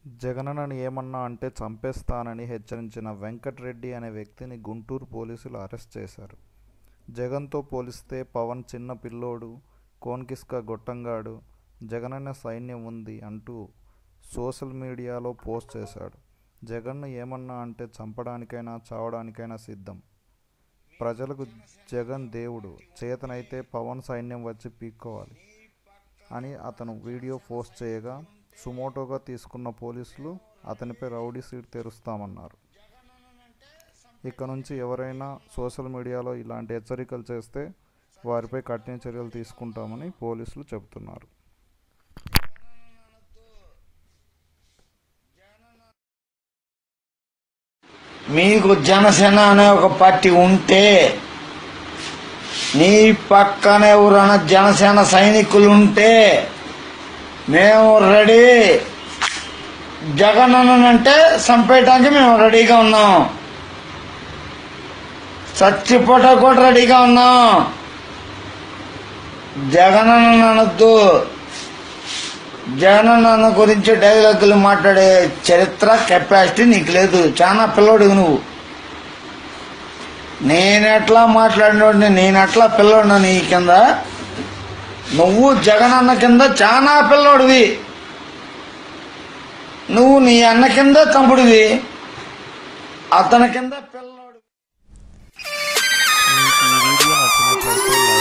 జగనన్నను ఏమన్నా అంటే చంపేస్తానని హెచ్చరించిన వెంకట్రెడ్డి అనే వ్యక్తిని గుంటూరు పోలీసులు అరెస్ట్ చేశారు. జగన్తో పోలిస్తే పవన్ చిన్న పిల్లోడు, కోన్కిస్క గొట్టంగాడు, జగనన్న సైన్యం ఉంది అంటూ సోషల్ మీడియాలో పోస్ట్ చేశాడు. జగన్ను ఏమన్నా అంటే చంపడానికైనా చావడానికైనా సిద్ధం. ప్రజలకు జగన్ దేవుడు, చేతనైతే పవన్ సైన్యం వచ్చి పీక్కోవాలి అని అతను వీడియో పోస్ట్ చేయగా సుమోటోగా తీసుకున్న పోలీసులు అతనిపై రౌడీ షీట్ తెరుస్తామన్నారు. ఇక నుంచి ఎవరైనా సోషల్ మీడియాలో ఇలాంటి హెచ్చరికలు చేస్తే వారిపై కఠిన చర్యలు తీసుకుంటామని పోలీసులు చెబుతున్నారు. మీకు జనసేన అనే ఒక పార్టీ ఉంటే నీ పక్కన ఎవరైనా జనసేన సైనికులు ఉంటే మేము రెడీ. జగన్ అంటే చంపేయటానికి మేము రెడీగా ఉన్నాం. చచ్చిపోట కూడా రెడీగా ఉన్నాం. జగన్ అనొద్దు. జగన్ గురించి డైలాగులు మాట్లాడే చరిత్ర కెపాసిటీ నీకు లేదు. చాలా పిల్లోడు నువ్వు. నేనెట్లా మాట్లాడినోడిని, నేనెట్లా పిల్లోడినా నీ కింద? నువ్వు జగనన్న కింద చాలా పిల్లోడివి. నువ్వు నీ అన్న కింద తమ్ముడివి, అతని కింద పిల్లోడు. మీకు ఈ వీడియో నచ్చినట్లయితే